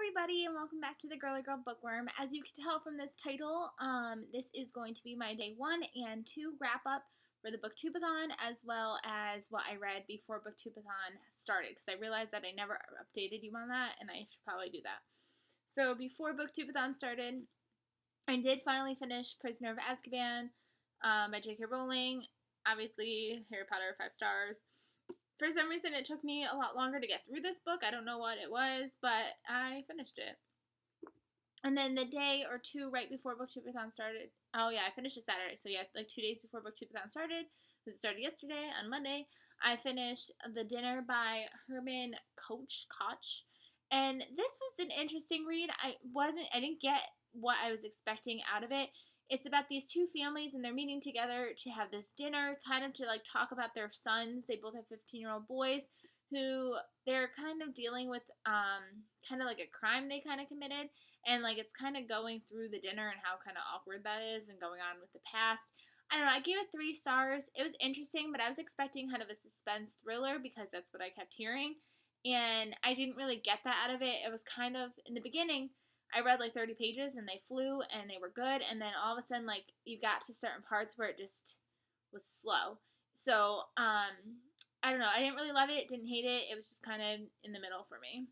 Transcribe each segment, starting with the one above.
everybody, and welcome back to the Girly Girl Bookworm. As you can tell from this title, this is going to be my day 1 and 2 wrap up for the Booktube-a-thon, as well as what I read before Booktube-a-thon started, because I realized that I never updated you on that, and I should probably do that. So before Booktube-a-thon started, I did finally finish Prisoner of Azkaban by J.K. Rowling. Obviously, Harry Potter 5 stars. For some reason, it took me a lot longer to get through this book. I don't know what it was, but I finished it. And then the day or two right before Booktube-a-thon started, oh yeah, I finished it Saturday. So yeah, like 2 days before Booktube-a-thon started, because it started yesterday on Monday, I finished The Dinner by Herman Koch. And this was an interesting read. I didn't get what I was expecting out of it. It's about these two families, and they're meeting together to have this dinner, kind of to like talk about their sons. They both have 15-year-old boys who they're kind of dealing with kind of like a crime they kind of committed, and like it's kind of going through the dinner and how kind of awkward that is and going on with the past. I don't know, I gave it 3 stars. It was interesting, but I was expecting kind of a suspense thriller because that's what I kept hearing, and I didn't really get that out of it. It was kind of, in the beginning, I read like 30 pages and they flew and they were good, and then all of a sudden like you got to certain parts where it just was slow. So I don't know, I didn't really love it, didn't hate it. It was just kind of in the middle for me.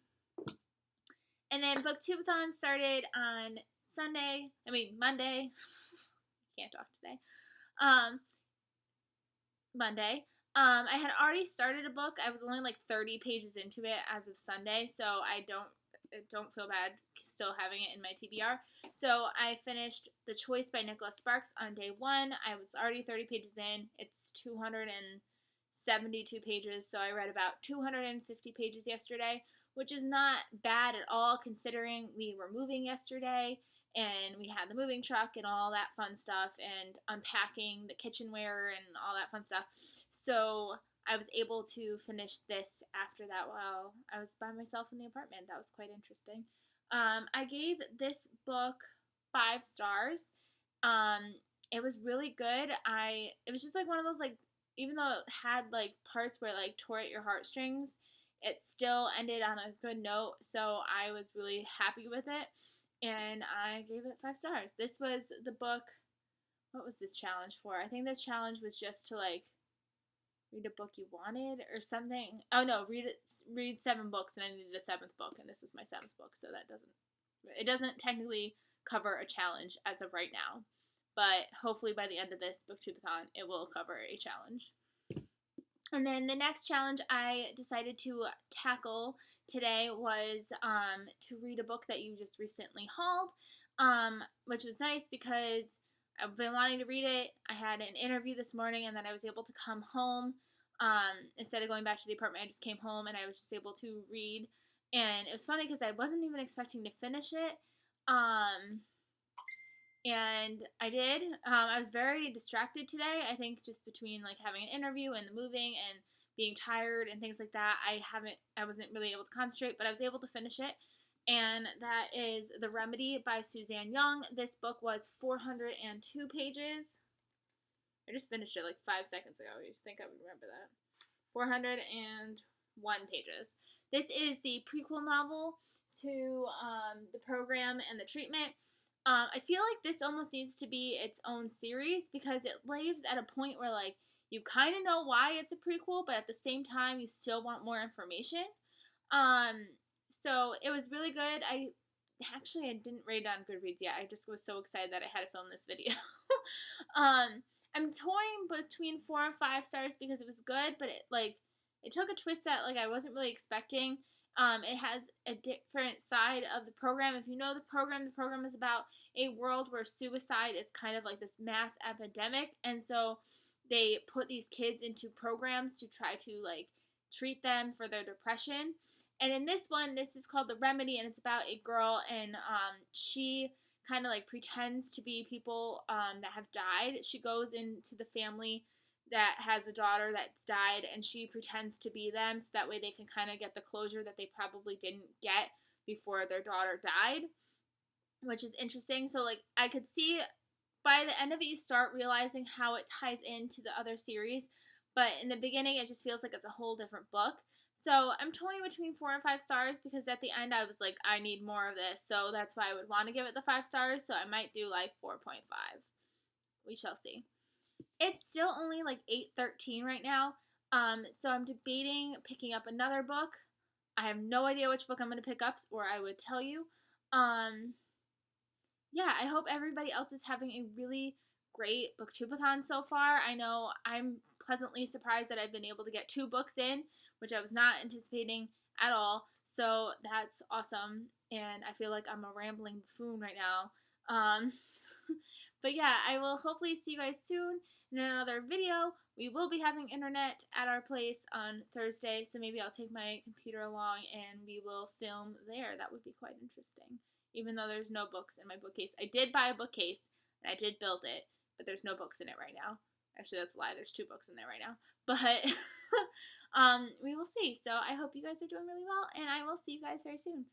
And then Booktube-a-thon started on Monday. Can't talk today. Monday. I had already started a book. I was only like 30 pages into it as of Sunday, so I don't feel bad still having it in my TBR. So I finished The Choice by Nicholas Sparks on day 1. I was already 30 pages in. It's 272 pages, so I read about 250 pages yesterday, which is not bad at all considering we were moving yesterday and we had the moving truck and all that fun stuff and unpacking the kitchenware and all that fun stuff. So I was able to finish this after that while I was by myself in the apartment. That was quite interesting. I gave this book 5 stars. It was really good. It was just like one of those, like, even though it had like parts where it like tore at your heartstrings, it still ended on a good note. So I was really happy with it, and I gave it 5 stars. This was the book. What was this challenge for? I think this challenge was just to like read a book you wanted or something. Oh no, read 7 books, and I needed a 7th book, and this was my 7th book, so it doesn't technically cover a challenge as of right now, but hopefully by the end of this Booktube-a-thon it will cover a challenge. And then the next challenge I decided to tackle today was to read a book that you just recently hauled, which was nice because I've been wanting to read it. I had an interview this morning, and then I was able to come home. Instead of going back to the apartment, I just came home, and I was just able to read. And it was funny because I wasn't even expecting to finish it. And I did. I was very distracted today. I think just between like having an interview and the moving and being tired and things like that, I wasn't really able to concentrate, but I was able to finish it. And that is The Remedy by Suzanne Young. This book was 402 pages. I just finished it like 5 seconds ago. You think I would remember that. 401 pages. This is the prequel novel to the program and the treatment. I feel like this almost needs to be its own series because it leaves at a point where like you kind of know why it's a prequel, but at the same time you still want more information. So it was really good. I didn't rate it on Goodreads yet. I just was so excited that I had to film this video. I'm toying between 4 and 5 stars because it was good, but it took a twist that like I wasn't really expecting. It has a different side of the program. If you know the program is about a world where suicide is kind of like this mass epidemic, and so they put these kids into programs to try to like treat them for their depression. And in this one, this is called The Remedy, and it's about a girl, and she kind of like pretends to be people that have died. She goes into the family that has a daughter that's died, and she pretends to be them so that way they can kind of get the closure that they probably didn't get before their daughter died, which is interesting. So like I could see by the end of it you start realizing how it ties into the other series, but in the beginning it just feels like it's a whole different book. So I'm toying between 4 and 5 stars because at the end I was like, I need more of this. So that's why I would want to give it the 5 stars. So I might do like 4.5. We shall see. It's still only like 8:13 right now. So I'm debating picking up another book. I have no idea which book I'm going to pick up, or I would tell you. Yeah, I hope everybody else is having a really great booktubeathon so far. I know I'm pleasantly surprised that I've been able to get 2 books in, which I was not anticipating at all. So that's awesome, and I feel like I'm a rambling buffoon right now. But yeah, I will hopefully see you guys soon in another video. We will be having internet at our place on Thursday, so maybe I'll take my computer along and we will film there. That would be quite interesting, even though there's no books in my bookcase. I did buy a bookcase, and I did build it, but there's no books in it right now. Actually, that's a lie. There's 2 books in there right now. But we will see. So I hope you guys are doing really well, and I will see you guys very soon.